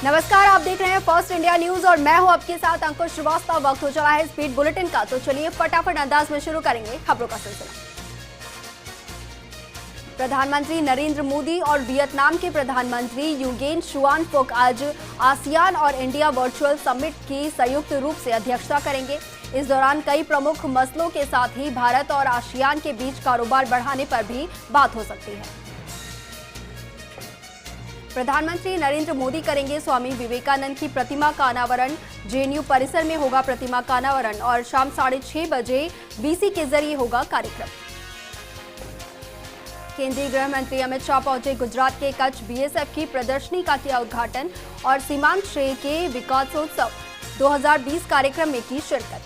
नमस्कार, आप देख रहे हैं फर्स्ट इंडिया न्यूज और मैं हूं आपके साथ अंकुश श्रीवास्तव। वक्त हो चला है स्पीड बुलेटिन का, तो चलिए फटाफट अंदाज में शुरू करेंगे खबरों का सिलसिला। प्रधानमंत्री नरेंद्र मोदी और वियतनाम के प्रधानमंत्री युगेन शुआन फुक आज आसियान और इंडिया वर्चुअल समिट की संयुक्त रूप से अध्यक्षता करेंगे। इस दौरान कई प्रमुख मसलों के साथ ही भारत और आसियान के बीच कारोबार बढ़ाने पर भी बात हो सकती है। प्रधानमंत्री नरेंद्र मोदी करेंगे स्वामी विवेकानंद की प्रतिमा का अनावरण। जेएनयू परिसर में होगा प्रतिमा का अनावरण और शाम 6:30 बजे वीसी के जरिए होगा कार्यक्रम। केंद्रीय गृह मंत्री अमित शाह पहुंचे गुजरात के कच्छ। बीएसएफ की प्रदर्शनी का किया उद्घाटन और सीमांत क्षेत्र के विकासोत्सव 2020 कार्यक्रम में की शिरकत।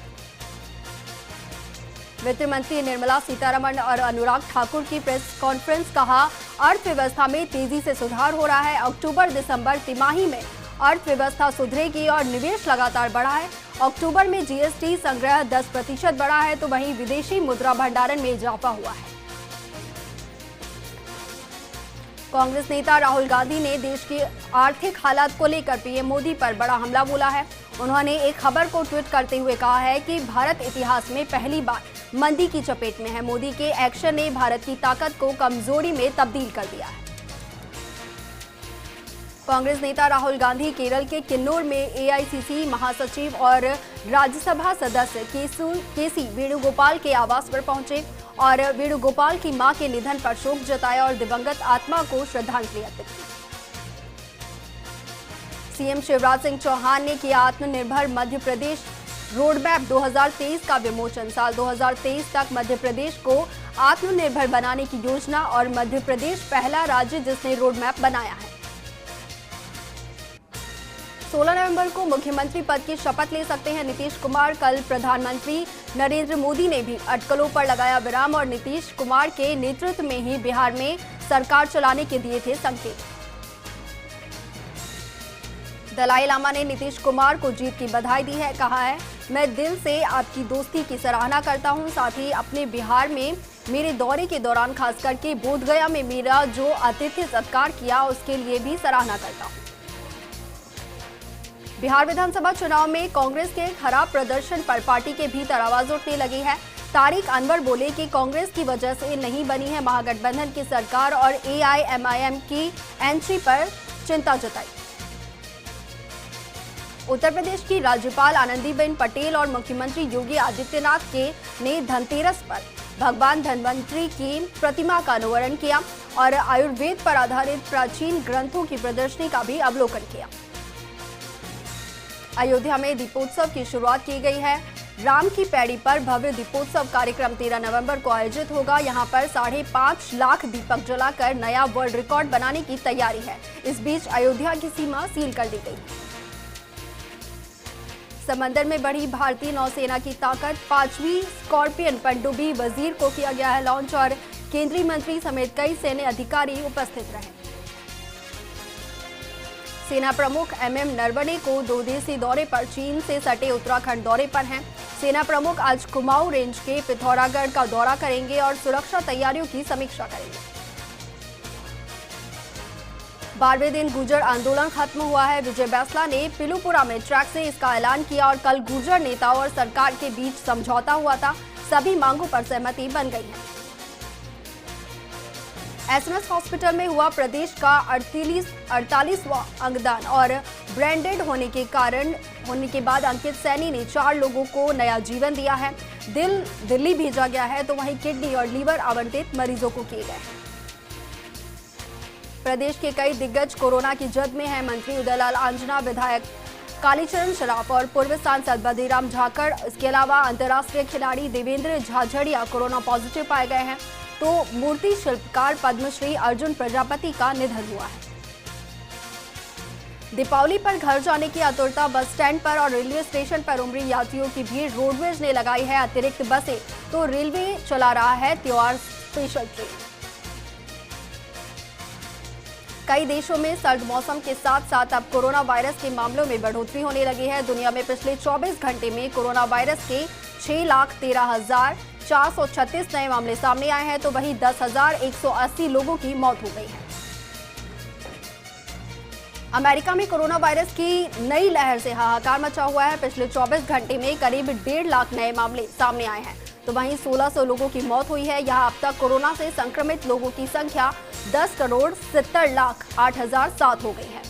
वित्त मंत्री निर्मला सीतारमण और अनुराग ठाकुर की प्रेस कॉन्फ्रेंस, कहा अर्थव्यवस्था में तेजी से सुधार हो रहा है। अक्टूबर दिसंबर तिमाही में अर्थव्यवस्था सुधरेगी और निवेश लगातार बढ़ा है। अक्टूबर में जीएसटी संग्रह 10% बढ़ा है, तो वहीं विदेशी मुद्रा भंडारण में इजाफा हुआ है। कांग्रेस नेता राहुल गांधी ने देश की आर्थिक हालात को लेकर पीएम मोदी पर बड़ा हमला बोला है। उन्होंने एक खबर को ट्वीट करते हुए कहा है कि भारत इतिहास में पहली बार मंदी की चपेट में है। मोदी के एक्शन ने भारत की ताकत को कमजोरी में तब्दील कर दिया है। कांग्रेस नेता राहुल गांधी केरल के किन्नौर में एआईसीसी महासचिव और राज्यसभा सदस्य केसी वेणुगोपाल के आवास पर पहुंचे और वेणुगोपाल की मां के निधन पर शोक जताया और दिवंगत आत्मा को श्रद्धांजलि अर्पित की। सीएम शिवराज सिंह चौहान ने किया आत्मनिर्भर मध्य प्रदेश रोडमैप 2023 का विमोचन। साल 2023 तक मध्य प्रदेश को आत्मनिर्भर बनाने की योजना और मध्य प्रदेश पहला राज्य जिसने रोडमैप बनाया है। 16 नवंबर को मुख्यमंत्री पद की शपथ ले सकते हैं नीतीश कुमार। कल प्रधानमंत्री नरेंद्र मोदी ने भी अटकलों पर लगाया विराम और नीतीश कुमार के नेतृत्व में ही बिहार में सरकार चलाने के दिए थे संकेत। दलाई लामा ने नीतीश कुमार को जीत की बधाई दी है। कहा है, मैं दिल से आपकी दोस्ती की सराहना करता हूं। साथ ही अपने बिहार में मेरे दौरे के दौरान खास करके बोधगया में मेरा जो आतिथ्य सत्कार किया उसके लिए भी सराहना करता हूं। बिहार विधानसभा चुनाव में कांग्रेस के खराब प्रदर्शन पर पार्टी के भीतर आवाज उठने लगी है। तारिक अनवर बोले कि कांग्रेस की वजह से नहीं बनी है महागठबंधन की सरकार और एआईएमआईएम की एंट्री पर चिंता जताई। उत्तर प्रदेश की राज्यपाल आनंदीबेन पटेल और मुख्यमंत्री योगी आदित्यनाथ ने धनतेरस पर भगवान धन्वंतरी की प्रतिमा का अनावरण किया और आयुर्वेद पर आधारित प्राचीन ग्रंथों की प्रदर्शनी का भी अवलोकन किया। अयोध्या में दीपोत्सव की शुरुआत की गई है। राम की पैड़ी पर भव्य दीपोत्सव कार्यक्रम 13 नवंबर को आयोजित होगा। यहां पर 5.5 लाख दीपक जलाकर नया वर्ल्ड रिकॉर्ड बनाने की तैयारी है। इस बीच अयोध्या की सीमा सील कर दी गई। समंदर में बढ़ी भारतीय नौसेना की ताकत। 5वीं स्कॉर्पियन पनडुब्बी वजीर को किया गया है लॉन्च और केंद्रीय मंत्री समेत कई सैन्य अधिकारी उपस्थित रहे। सेना प्रमुख एमएम नरवणे को 2 दिवसीय दौरे पर चीन से सटे उत्तराखंड दौरे पर हैं। सेना प्रमुख आज कुमाऊं रेंज के पिथौरागढ़ का दौरा करेंगे और सुरक्षा तैयारियों की समीक्षा करेंगे। 12वें दिन गुर्जर आंदोलन खत्म हुआ है। विजय बैसला ने पिलूपुरा में ट्रैक से इसका ऐलान किया और कल गुर्जर नेताओं और सरकार के बीच समझौता हुआ था। सभी मांगों पर सहमति बन गई है। एसएमएस हॉस्पिटल में हुआ प्रदेश का 48वां अंगदान और ब्रांडेड होने के बाद अंकित सैनी ने 4 लोगों को नया जीवन दिया है। दिल्ली भेजा गया है, तो वहीं किडनी और लीवर आवंटित मरीजों को किए गए हैं। प्रदेश के कई दिग्गज कोरोना की जद में हैं। मंत्री उदयलाल आंजना, विधायक कालीचरण शराफ और पूर्व सांसद बद्रीराम झाकड़, इसके अलावा अंतर्राष्ट्रीय खिलाड़ी देवेंद्र झाझड़िया कोरोना पॉजिटिव पाए गए हैं। तो मूर्ति शिल्पकार पद्मश्री अर्जुन प्रजापति का निधन हुआ है। दीपावली पर घर जाने की आतुरता। बस स्टैंड पर और रेलवे स्टेशन पर उमड़ी यात्रियों की भीड़। रोडवेज ने लगाई है अतिरिक्त बसें, तो रेलवे चला रहा है त्योहार स्पेशल ट्रेन। कई देशों में सर्द मौसम के साथ साथ अब कोरोना वायरस के मामलों में बढ़ोतरी होने लगी है। दुनिया में पिछले 24 घंटे में कोरोना वायरस के 6,13,436 नए मामले सामने आए हैं, तो वहीं 10,180 लोगों की मौत हो गई है। अमेरिका में कोरोना वायरस की नई लहर से हाहाकार मचा हुआ है। पिछले 24 घंटे में करीब 1.5 लाख नए मामले सामने आए हैं, तो वहीं 1600 लोगों की मौत हुई है। यहां अब तक कोरोना से संक्रमित लोगों की संख्या 10,70,08,007 हो गई है।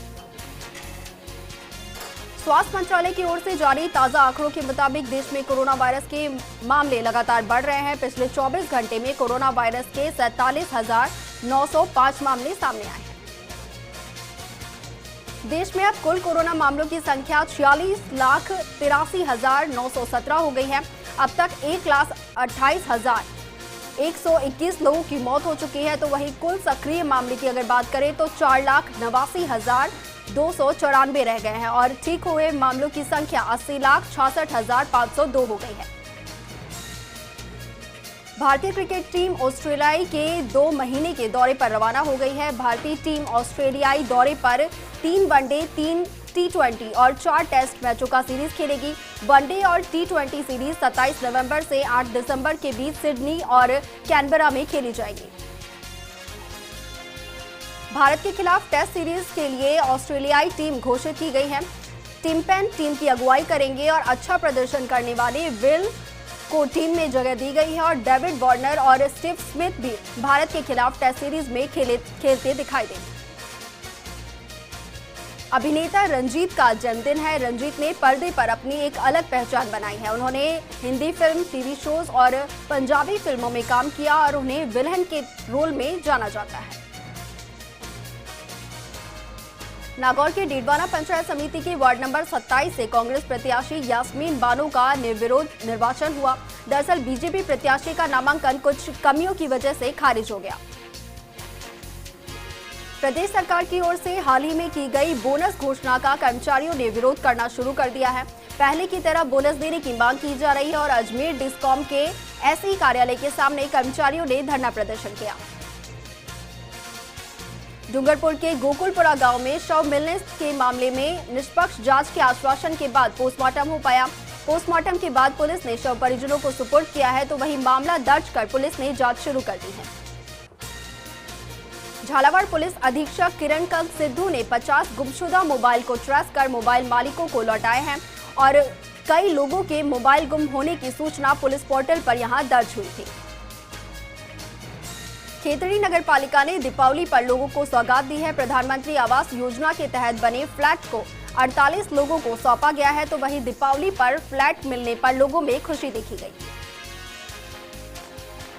स्वास्थ्य मंत्रालय की ओर से जारी ताजा आंकड़ों के मुताबिक देश में कोरोना वायरस के मामले लगातार बढ़ रहे हैं। पिछले 24 घंटे में कोरोना वायरस के 47,905 मामले सामने आए हैं। देश में अब कुल कोरोना मामलों की संख्या 46,83,917 हो गई है। अब तक 1,28,121 लोगों की मौत हो चुकी है, तो वहीं कुल सक्रिय मामले की अगर बात करें तो 4,89,294 रह गए हैं और ठीक हुए मामलों की संख्या 80,66,502 हो गई है। भारतीय क्रिकेट टीम ऑस्ट्रेलिया के 2 महीने के दौरे पर रवाना हो गई है। भारतीय टीम ऑस्ट्रेलियाई दौरे पर 3 वनडे, 3 टी20 और 4 टेस्ट मैचों का सीरीज खेलेगी। वनडे और टी20 सीरीज 27 नवंबर से 8 दिसंबर के बीच सिडनी और कैनबरा में खेली जाएगी। भारत के खिलाफ टेस्ट सीरीज के लिए ऑस्ट्रेलियाई टीम घोषित की गई है। टिम पेन टीम की अगुवाई करेंगे और अच्छा प्रदर्शन करने वाले विल को टीम में जगह दी गई है और डेविड वार्नर और स्टीव स्मिथ भी भारत के खिलाफ टेस्ट सीरीज में खेलते दिखाई देंगे। अभिनेता रंजीत का जन्मदिन है। रंजीत ने पर्दे पर अपनी एक अलग पहचान बनाई है। उन्होंने हिंदी फिल्म, टीवी शोज और पंजाबी फिल्मों में काम किया और उन्हें विलन के रोल में जाना जाता है। नागौर के डीडवाना पंचायत समिति के वार्ड नंबर 27 से कांग्रेस प्रत्याशी यास्मीन बानो का निर्विरोध निर्वाचन हुआ। दरअसल बीजेपी प्रत्याशी का नामांकन कुछ कमियों की वजह से खारिज हो गया। प्रदेश सरकार की ओर से हाल ही में की गई बोनस घोषणा का कर्मचारियों ने विरोध करना शुरू कर दिया है। पहले की तरह बोनस देने की मांग की जा रही है और अजमेर डिस्कॉम के एसई कार्यालय के सामने कर्मचारियों ने धरना प्रदर्शन किया। डूंगरपुर के गोकुलपुरा गांव में शव मिलने के मामले में निष्पक्ष जांच के आश्वासन के बाद पोस्टमार्टम हो पाया। पोस्टमार्टम के बाद पुलिस ने शव परिजनों को सुपुर्द किया है, तो वहीं मामला दर्ज कर पुलिस ने जांच शुरू कर दी है। झालावाड़ पुलिस अधीक्षक किरण कंग सिद्धू ने 50 गुमशुदा मोबाइल को ट्रेस कर मोबाइल मालिकों को लौटाए हैं और कई लोगों के मोबाइल गुम होने की सूचना पुलिस पोर्टल पर यहां दर्ज हुई थी। खेतड़ी नगर पालिका ने दीपावली पर लोगों को सौगात दी है। प्रधानमंत्री आवास योजना के तहत बने फ्लैट को 48 लोगों को सौंपा गया है, तो वहीं दीपावली पर फ्लैट मिलने पर लोगों में खुशी देखी गई।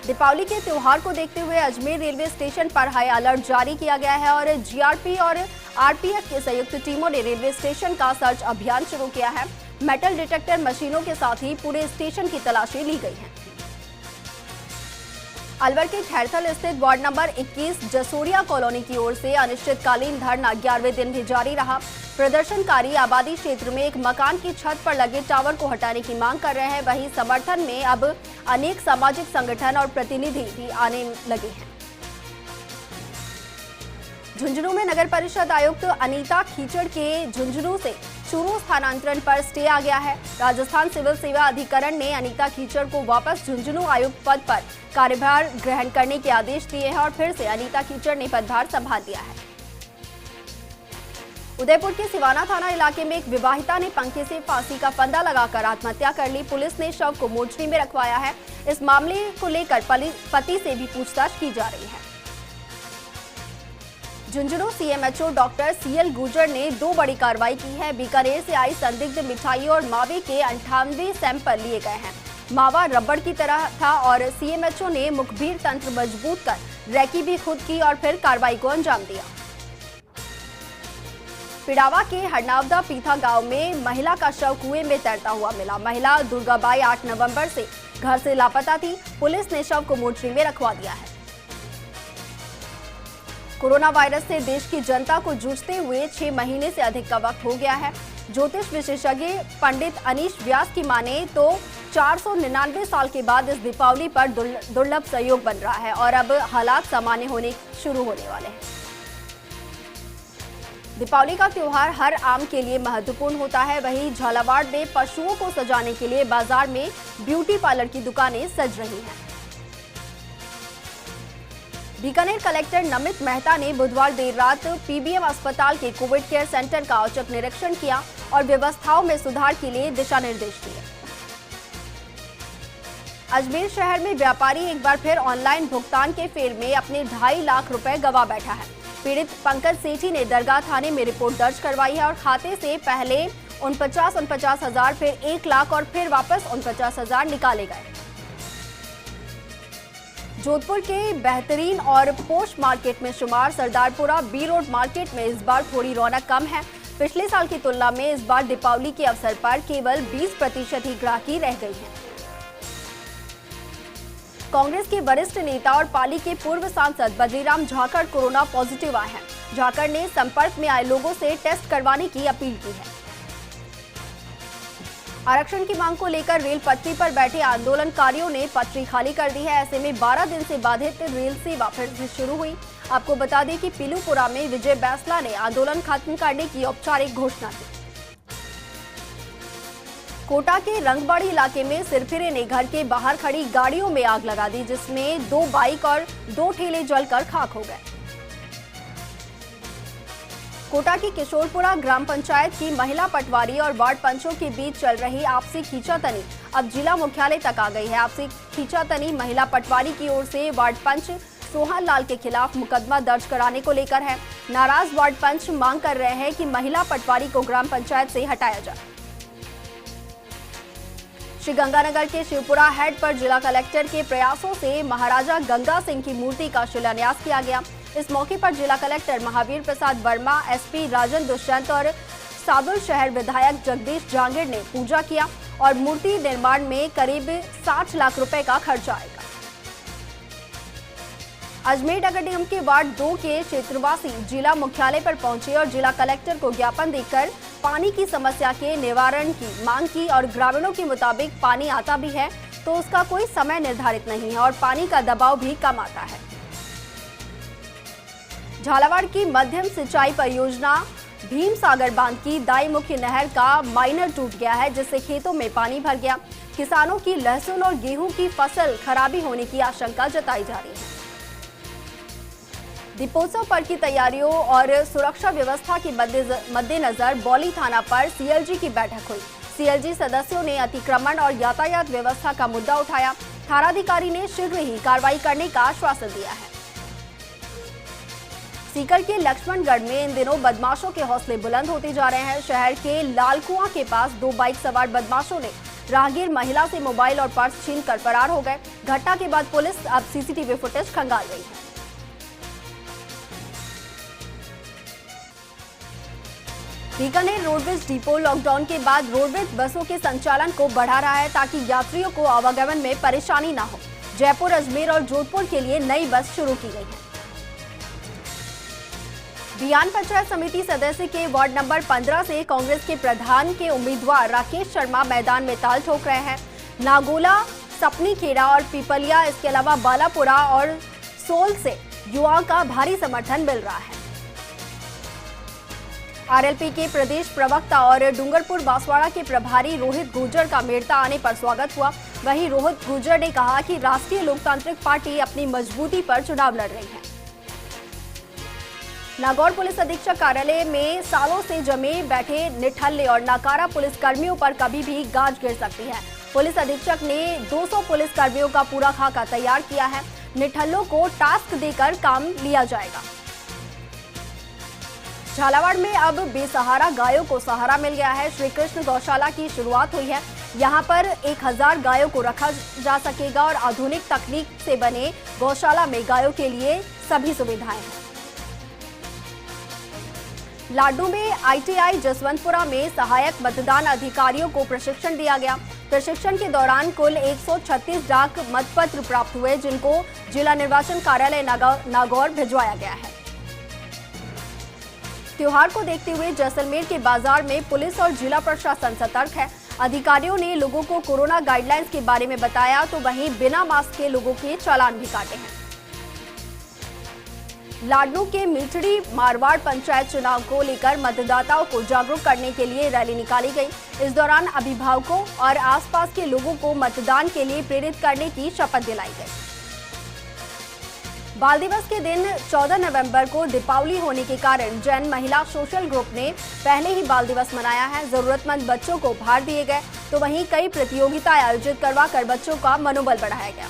दीपावली के त्योहार को देखते हुए अजमेर रेलवे स्टेशन पर हाई अलर्ट जारी किया गया है और जीआरपी और आरपीएफ की संयुक्त टीमों ने रेलवे स्टेशन का सर्च अभियान शुरू किया है। मेटल डिटेक्टर मशीनों के साथ ही पूरे स्टेशन की तलाशी ली गई है। अलवर के खैरथल स्थित वार्ड नंबर 21 जसोरिया कॉलोनी की ओर से अनिश्चितकालीन धरना 11वें दिन भी जारी रहा। प्रदर्शनकारी आबादी क्षेत्र में एक मकान की छत पर लगे टावर को हटाने की मांग कर रहे हैं। वहीं समर्थन में अब अनेक सामाजिक संगठन और प्रतिनिधि भी आने लगे हैं। झुंझुनू में नगर परिषद आयुक्त अनीता कीचड़ के झुंझुनू से चूरू स्थानांतरण पर स्टे आ गया है। राजस्थान सिविल सेवा अधिकरण ने अनीता कीचड़ को वापस झुंझुनू आयुक्त पद पर कार्यभार ग्रहण करने के आदेश दिए हैं और फिर से अनीता कीचड़ ने पदभार संभाल लिया है। उदयपुर के सिवाना थाना इलाके में एक विवाहिता ने पंखे से फांसी का फंदा लगाकर आत्महत्या कर ली। पुलिस ने शव को मोर्चरी में रखवाया है। इस मामले को लेकर पति से भी पूछताछ की जा रही है। Jhunjhunu CMHO doctor CL Gurjar ने 2 बड़ी कार्रवाई की है। बीकानेर से आई संदिग्ध मिठाई और मावे के 98 सैंपल लिए गए हैं। मावा रबड़ की तरह था और सीएमएचओ ने मुखबिर तंत्र मजबूत कर रैकी भी खुद की और फिर कार्रवाई को अंजाम दिया। पिड़ावा के हरनावदा पीथा गांव में महिला का शव कुएं में तैरता हुआ मिला। महिला दुर्गाबाई 8 नवंबर से घर से लापता थी। पुलिस ने शव को मोर्चरी में रखवा दिया है। कोरोना वायरस से देश की जनता को जूझते हुए 6 महीने से अधिक का वक्त हो गया है। ज्योतिष विशेषज्ञ पंडित अनीश व्यास की माने तो 499 साल के बाद इस दीपावली पर दुर्लभ सहयोग बन रहा है और अब हालात सामान्य होने शुरू होने वाले हैं। दीपावली का त्योहार हर आम के लिए महत्वपूर्ण होता है। वहीं झालावाड़ में पशुओं को सजाने के लिए बाजार में ब्यूटी पार्लर की दुकानें सज रही हैं। बीकानेर कलेक्टर नमित मेहता ने बुधवार देर रात पीबीएम अस्पताल के कोविड केयर सेंटर का औचक निरीक्षण किया और व्यवस्थाओं में सुधार के लिए दिशा निर्देश दिए। अजमेर शहर में व्यापारी एक बार फिर ऑनलाइन भुगतान के फेर में अपने 2.5 लाख रुपए गंवा बैठा है। पीड़ित पंकज सेठी ने दरगाह थाने में रिपोर्ट दर्ज करवाई है और खाते से पहले 49 हजार, फिर 1 लाख और फिर वापस 49 हजार निकाले गए। जोधपुर के बेहतरीन और पोस्ट मार्केट में शुमार सरदारपुरा बी रोड मार्केट में इस बार थोड़ी रौनक कम है। पिछले साल की तुलना में इस बार दीपावली के अवसर पर केवल 20% ही ग्राहकी रह गई है। कांग्रेस के वरिष्ठ नेता और पाली के पूर्व सांसद बद्रीराम झाकड़ कोरोना पॉजिटिव आए हैं। झाकड़ ने संपर्क में आए लोगों से टेस्ट करवाने की अपील की है। आरक्षण की मांग को लेकर रेल पटरी पर बैठे आंदोलनकारियों ने पटरी खाली कर दी है। ऐसे में 12 दिन से बाधित रेल सेवा फिर से शुरू हुई। आपको बता दें कि पीलूपुरा में विजय बैंसला ने आंदोलन खत्म करने की औपचारिक घोषणा की। कोटा के रंगबाड़ी इलाके में सिरफिरे ने घर के बाहर खड़ी गाड़ियों में आग लगा दी, जिसमें 2 बाइक और 2 ठेले जलकर खाक हो गए। कोटा की किशोरपुरा ग्राम पंचायत की महिला पटवारी और वार्ड पंचों के बीच चल रही आपसी खींचातानी अब जिला मुख्यालय तक आ गई है। आपसी खींचातानी महिला पटवारी की ओर से वार्ड पंच सोहन लाल के खिलाफ मुकदमा दर्ज कराने को लेकर है। नाराज वार्ड पंच मांग कर रहे हैं कि महिला पटवारी को ग्राम पंचायत से हटाया जाए। श्रीगंगानगर के शिवपुरा हेड पर जिला कलेक्टर के प्रयासों से महाराजा गंगा सिंह की मूर्ति का शिलान्यास किया गया। इस मौके पर जिला कलेक्टर महावीर प्रसाद वर्मा, एसपी राजन दुष्यंत और सादुल शहर विधायक जगदीश जांगिड़ ने पूजा किया और मूर्ति निर्माण में करीब 60 लाख रुपए का खर्च आएगा। अजमेर नगर निगम के वार्ड 2 के क्षेत्रवासी जिला मुख्यालय पर पहुंचे और जिला कलेक्टर को ज्ञापन देकर पानी की समस्या के निवारण की मांग की और ग्रामीणों के मुताबिक पानी आता भी है तो उसका कोई समय निर्धारित नहीं है और पानी का दबाव भी कम आता है। झालावाड़ की मध्यम सिंचाई परियोजना भीम सागर बांध की दाई मुख्य नहर का माइनर टूट गया है, जिससे खेतों में पानी भर गया। किसानों की लहसुन और गेहूं की फसल खराबी होने की आशंका जताई जा रही है। दीपोत्सव पर्व की तैयारियों और सुरक्षा व्यवस्था के मद्देनजर बौली थाना पर सीएलजी की बैठक हुई। सीएलजी सदस्यों ने अतिक्रमण और यातायात व्यवस्था का मुद्दा उठाया। थानाधिकारी ने शीघ्र ही कार्रवाई करने का आश्वासन दिया है। सीकर के लक्ष्मणगढ़ में इन दिनों बदमाशों के हौसले बुलंद होते जा रहे हैं। शहर के लालकुआं के पास 2 बाइक सवार बदमाशों ने राहगीर महिला से मोबाइल और पर्स छीनकर फरार हो गए। घटना के बाद पुलिस अब सीसीटीवी फुटेज खंगाल रही है। बीकानेर रोडवेज डिपो लॉकडाउन के बाद रोडवेज बसों के संचालन को बढ़ा रहा है ताकि यात्रियों को आवागमन में परेशानी न हो। जयपुर, अजमेर और जोधपुर के लिए नई बस शुरू की गई है। बियान पंचायत समिति सदस्य के वार्ड नंबर 15 से कांग्रेस के प्रधान के उम्मीदवार राकेश शर्मा मैदान में ताल ठोक रहे हैं। नागोला, सपनी खेड़ा और पीपलिया, इसके अलावा बालापुरा और सोल से युवाओं का भारी समर्थन मिल रहा है। आरएलपी के प्रदेश प्रवक्ता और डूंगरपुर बांसवाड़ा के प्रभारी रोहित गुर्जर का मेड़ता आने पर स्वागत हुआ। वहीं रोहित गुर्जर ने कहा कि राष्ट्रीय लोकतांत्रिक पार्टी अपनी मजबूती पर चुनाव लड़ रही है। नागौर पुलिस अधीक्षक कार्यालय में सालों से जमे बैठे निठल्ले और नाकारा पुलिस कर्मियों पर कभी भी गाज गिर सकती है। पुलिस अधीक्षक ने 200 पुलिस कर्मियों का पूरा खाका तैयार किया है। निठल्लों को टास्क देकर काम लिया जाएगा। झालावाड़ में अब बेसहारा गायों को सहारा मिल गया है। श्री कृष्ण गौशाला की शुरुआत हुई है। यहां पर 1000 गायों को रखा जा सकेगा और आधुनिक तकनीक से बने गौशाला में गायों के लिए सभी सुविधाएं हैं। लाडू में आईटीआई जसवंतपुरा में सहायक मतदान अधिकारियों को प्रशिक्षण दिया गया। प्रशिक्षण के दौरान कुल 136 डाक मतपत्र प्राप्त हुए, जिनको जिला निर्वाचन कार्यालय नागौर भिजवाया गया है। त्योहार को देखते हुए जैसलमेर के बाजार में पुलिस और जिला प्रशासन सतर्क है। अधिकारियों ने लोगों को कोरोना गाइडलाइंस के बारे में बताया तो वहीं बिना मास्क के लोगों के चालान भी काटे हैं। लाडनू के मीठड़ी मारवाड़ पंचायत चुनाव को लेकर मतदाताओं को जागरूक करने के लिए रैली निकाली गई। इस दौरान अभिभावकों और आसपास के लोगों को मतदान के लिए प्रेरित करने की शपथ दिलाई गई। बाल दिवस के दिन 14 नवंबर को दीपावली होने के कारण जैन महिला सोशल ग्रुप ने पहले ही बाल दिवस मनाया है। जरूरतमंद बच्चों को उपहार दिए गए, तो वहीं कई प्रतियोगिताएं आयोजित करवाकर बच्चों का मनोबल बढ़ाया गया।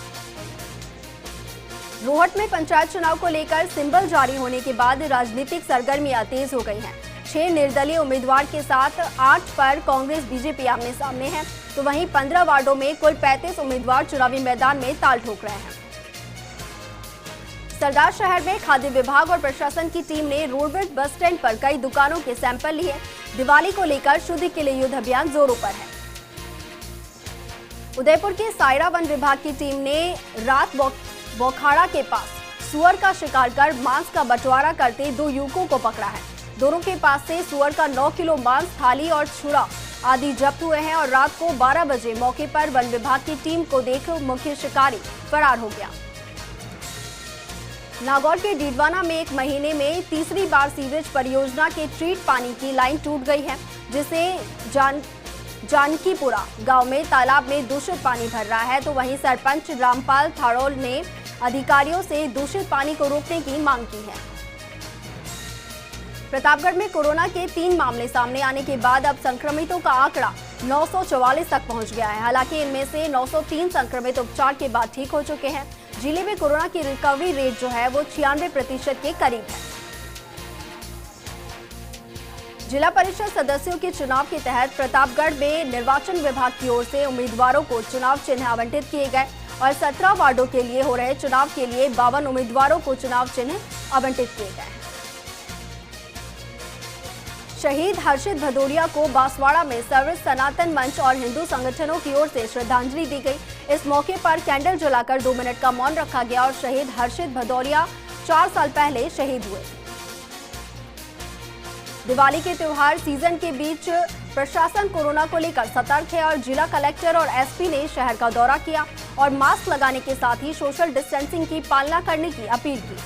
रोहट में पंचायत चुनाव को लेकर सिंबल जारी होने के बाद राजनीतिक सरगर्मियां तेज हो गई हैं। 6 निर्दलीय उम्मीदवार के साथ 8 पर कांग्रेस बीजेपी आमने सामने है, तो वहीं 15 वार्डों में कुल 35 उम्मीदवार चुनावी मैदान में ताल ठोक रहे हैं। सरदार शहर में खाद्य विभाग और प्रशासन की टीम ने रोडवेज बस स्टैंड पर कई दुकानों के सैंपल लिए। दिवाली को लेकर शुद्धि के लिए युद्ध अभियान जोरों पर है। उदयपुर के सायरा वन विभाग की टीम ने रात बोखाड़ा के पास सुअर का शिकार कर मांस का बंटवारा करते 2 युवकों को पकड़ा है। दोनों के पास से सुअर का 9 किलो मांस, थाली और छुरा आदि जब्त हुए हैं और रात को 12 बजे मौके पर वन विभाग की टीम को देख मुख्य शिकारी फरार हो गया। नागौर के डीडवाना में 1 महीने में तीसरी बार सीवरेज परियोजना के ट्रीट पानी की लाइन टूट गई है, जिससे जानकीपुरा गांव में तालाब में दूषित पानी भर रहा है। तो वहीं सरपंच रामपाल थाड़ोल ने अधिकारियों से दूषित पानी को रोकने की मांग की है। प्रतापगढ़ में कोरोना के 3 मामले सामने आने के बाद अब संक्रमितों का आंकड़ा 944 तक पहुंच गया है। हालांकि इनमें से 903 संक्रमित उपचार के बाद ठीक हो चुके हैं। जिले में कोरोना की रिकवरी रेट जो है वो 96% के करीब है। जिला परिषद सदस्यों के चुनाव के तहत प्रतापगढ़ में निर्वाचन विभाग की ओर से उम्मीदवारों को चुनाव चिन्ह आवंटित किए गए और 17 वार्डों के लिए हो रहे चुनाव के लिए 52 उम्मीदवारों को चुनाव चिन्ह आवंटित किए गए। शहीद हर्षित भदौरिया को बांसवाड़ा में सर्व सनातन मंच और हिंदू संगठनों की ओर से श्रद्धांजलि दी गई। इस मौके पर कैंडल जलाकर 2 मिनट का मौन रखा गया और शहीद हर्षित भदौरिया 4 साल पहले शहीद हुए। दिवाली के त्योहार सीजन के बीच प्रशासन कोरोना को लेकर सतर्क है और जिला कलेक्टर और एसपी ने शहर का दौरा किया और मास्क लगाने के साथ ही सोशल डिस्टेंसिंग की पालना करने की अपील की।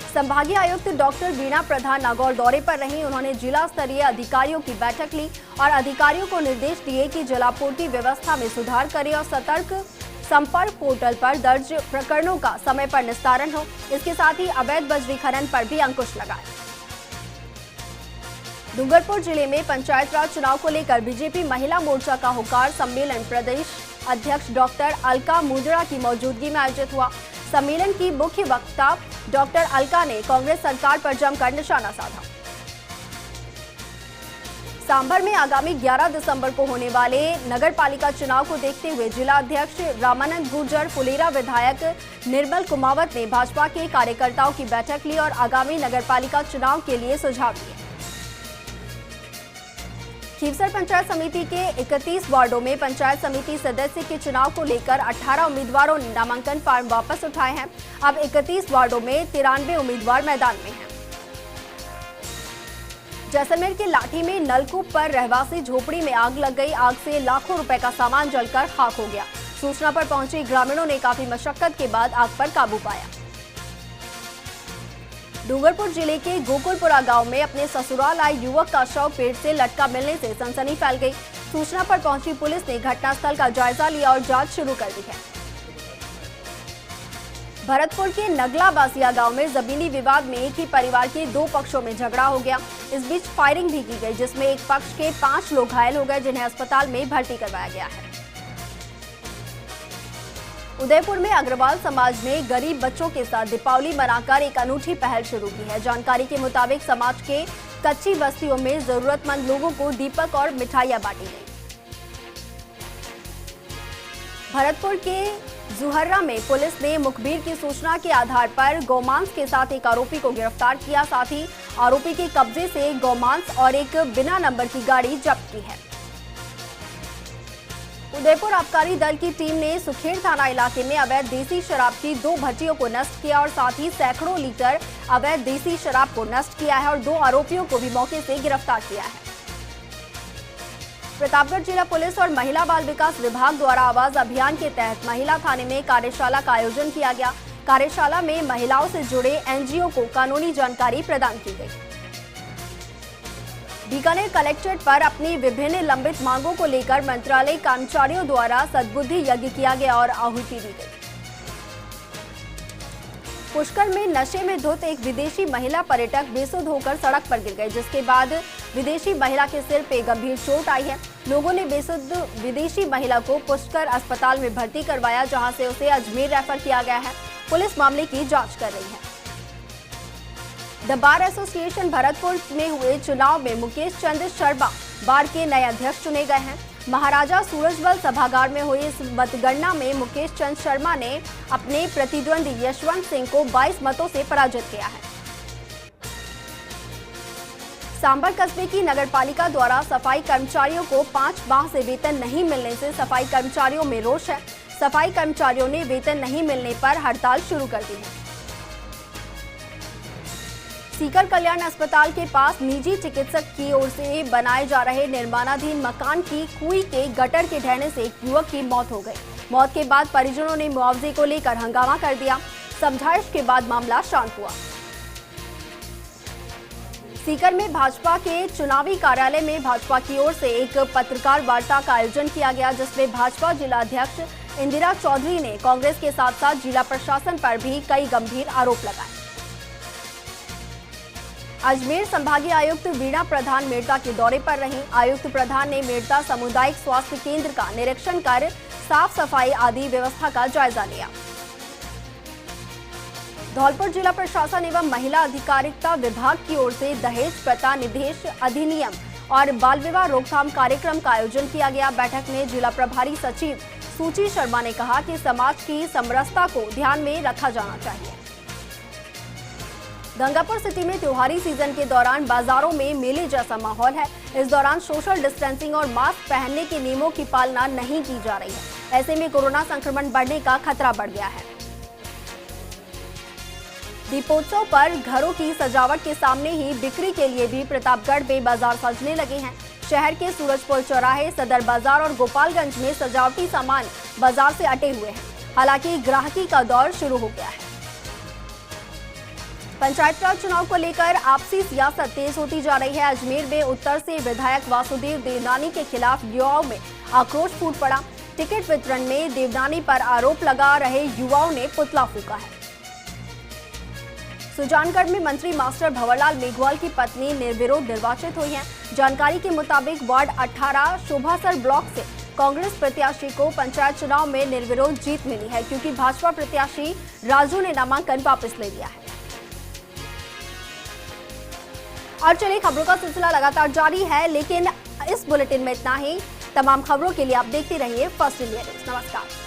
संभागीय आयुक्त डॉक्टर वीणा प्रधान नागौर दौरे पर रहीं। उन्होंने जिला स्तरीय अधिकारियों की बैठक ली और अधिकारियों को निर्देश दिए कि जलापूर्ति व्यवस्था में सुधार करें और सतर्क संपर्क पोर्टल पर दर्ज प्रकरणों का समय पर निस्तारण हो। इसके साथ ही अवैध बजरी खनन पर भी अंकुश लगाए। डूंगरपुर जिले में पंचायत राज चुनाव को लेकर बीजेपी महिला मोर्चा का हुंकार सम्मेलन प्रदेश अध्यक्ष डॉक्टर अलका मुजरा की मौजूदगी में आयोजित हुआ। सम्मेलन की मुख्य वक्ता डॉक्टर अलका ने कांग्रेस सरकार पर जमकर निशाना साधा। सांभर में आगामी 11 दिसंबर को होने वाले नगर पालिका चुनाव को देखते हुए जिला अध्यक्ष रामानंद गुर्जर, फुलेरा विधायक निर्मल कुमावत ने भाजपा के कार्यकर्ताओं की बैठक ली और आगामी नगर पालिका चुनाव के लिए सुझाव दिए। खीवसर पंचायत समिति के 31 वार्डों में पंचायत समिति सदस्य के चुनाव को लेकर 18 उम्मीदवारों ने नामांकन फार्म वापस उठाए हैं। अब 31 वार्डों में 93 उम्मीदवार मैदान में हैं। जैसलमेर के लाठी में नलकूप पर रहवासी झोपड़ी में आग लग गई। आग से लाखों रुपए का सामान जलकर खाक हो गया। सूचना पर पहुंचे ग्रामीणों ने काफी मशक्कत के बाद आग पर काबू पाया। डूंगरपुर जिले के गोकुलपुरा गांव में अपने ससुराल आए युवक का शव पेड़ से लटका मिलने से सनसनी फैल गई। सूचना पर पहुंची पुलिस ने घटनास्थल का जायजा लिया और जांच शुरू कर दी है। भरतपुर के नगला बासिया गांव में जमीनी विवाद में एक ही परिवार के 2 पक्षों में झगड़ा हो गया। इस बीच फायरिंग भी की गई, जिसमें एक पक्ष के 5 लोग घायल हो गए, जिन्हें अस्पताल में भर्ती करवाया गया है। उदयपुर में अग्रवाल समाज ने गरीब बच्चों के साथ दीपावली मनाकर एक अनूठी पहल शुरू की है। जानकारी के मुताबिक समाज के कच्ची बस्तियों में जरूरतमंद लोगों को दीपक और मिठाइयां बांटी गई। भरतपुर के जुहर्रा में पुलिस ने मुखबिर की सूचना के आधार पर गौमांस के साथ एक आरोपी को गिरफ्तार किया। साथ ही आरोपी के कब्जे से गौमांस और एक बिना नंबर की गाड़ी जब्त की है। उदयपुर आबकारी दल की टीम ने सुखेड़ थाना इलाके में अवैध देसी शराब की 2 भट्टियों को नष्ट किया और साथ ही सैकड़ों लीटर अवैध देसी शराब को नष्ट किया है और 2 आरोपियों को भी मौके से गिरफ्तार किया है। प्रतापगढ़ जिला पुलिस और महिला बाल विकास विभाग द्वारा आवाज अभियान के तहत महिला थाने में कार्यशाला का आयोजन किया गया। कार्यशाला में महिलाओं से जुड़े एनजीओ को कानूनी जानकारी प्रदान की गई। बीकानेर कलेक्ट्रेट पर अपनी विभिन्न लंबित मांगों को लेकर मंत्रालय कर्मचारियों द्वारा सद्बुद्धि यज्ञ किया गया और आहुति दी गई। पुष्कर में नशे में धुत एक विदेशी महिला पर्यटक बेसुध होकर सड़क पर गिर गई, जिसके बाद विदेशी महिला के सिर पे गंभीर चोट आई है। लोगों ने बेसुध विदेशी महिला को पुष्कर अस्पताल में भर्ती करवाया, जहां से उसे अजमेर रेफर किया गया है। पुलिस मामले की जांच कर रही है। द बार एसोसिएशन भरतपुर में हुए चुनाव में मुकेश चंद्र शर्मा बार के नए अध्यक्ष चुने गए हैं। महाराजा सूरजबल सभागार में हुई इस मतगणना में मुकेश चंद्र शर्मा ने अपने प्रतिद्वंदी यशवंत सिंह को 22 मतों से पराजित किया है। सांबर कस्बे की नगरपालिका द्वारा सफाई कर्मचारियों को 5 माह से वेतन नहीं मिलने से सफाई कर्मचारियों में रोष है। सफाई कर्मचारियों ने वेतन नहीं मिलने पर हड़ताल शुरू कर दी है। सीकर कल्याण अस्पताल के पास निजी चिकित्सक की ओर से बनाए जा रहे निर्माणाधीन मकान की कुई के गटर के ढहने से एक युवक की मौत हो गई। मौत के बाद परिजनों ने मुआवजे को लेकर हंगामा कर दिया। समझाइश के बाद मामला शांत हुआ। सीकर में भाजपा के चुनावी कार्यालय में भाजपा की ओर से एक पत्रकार वार्ता का आयोजन किया गया, जिसमें भाजपा जिला अध्यक्ष इंदिरा चौधरी ने कांग्रेस के साथ साथ जिला प्रशासन पर भी कई गंभीर आरोप लगाए। अजमेर संभागीय आयुक्त वीणा प्रधान मेड़ता के दौरे पर रहीं। आयुक्त प्रधान ने मेड़ता सामुदायिक स्वास्थ्य केंद्र का निरीक्षण कर साफ सफाई आदि व्यवस्था का जायजा लिया। धौलपुर जिला प्रशासन एवं महिला अधिकारिता विभाग की ओर से दहेज प्रथा निषेध अधिनियम और बाल विवाह रोकथाम कार्यक्रम का आयोजन किया गया। बैठक में जिला प्रभारी सचिव सूची शर्मा ने कहा कि समाज की समरसता को ध्यान में रखा जाना चाहिए। गंगापुर सिटी में त्योहारी सीजन के दौरान बाजारों में मेले जैसा माहौल है। इस दौरान सोशल डिस्टेंसिंग और मास्क पहनने के नियमों की पालना नहीं की जा रही है। ऐसे में कोरोना संक्रमण बढ़ने का खतरा बढ़ गया है। दीपोत्सव पर घरों की सजावट के सामने ही बिक्री के लिए भी प्रतापगढ़ में बाजार सजने लगे हैं। शहर के सूरजपुर चौराहे, सदर बाजार और गोपालगंज में सजावटी सामान बाजार से अटे हुए हैं। हालांकि ग्राहकी का दौर शुरू हो गया है। पंचायत राज चुनाव को लेकर आपसी सियासत तेज होती जा रही है। अजमेर में उत्तर से विधायक वासुदेव देवनानी के खिलाफ युवाओं में आक्रोश फूट पड़ा। टिकट वितरण में देवनानी पर आरोप लगा रहे युवाओं ने पुतला फूंका है। सुजानगढ़ में मंत्री मास्टर भंवरलाल मेघवाल की पत्नी निर्विरोध निर्वाचित हुई हैं। जानकारी के मुताबिक वार्ड 18 शोभासर ब्लॉक से कांग्रेस प्रत्याशी को पंचायत चुनाव में निर्विरोध जीत मिली है, क्योंकि भाजपा प्रत्याशी राजू ने नामांकन वापस ले लिया है। और चलिए, खबरों का सिलसिला लगातार जारी है, लेकिन इस बुलेटिन में इतना ही। तमाम खबरों के लिए आप देखते रहिए फर्स्ट इंडिया न्यूज़। नमस्कार।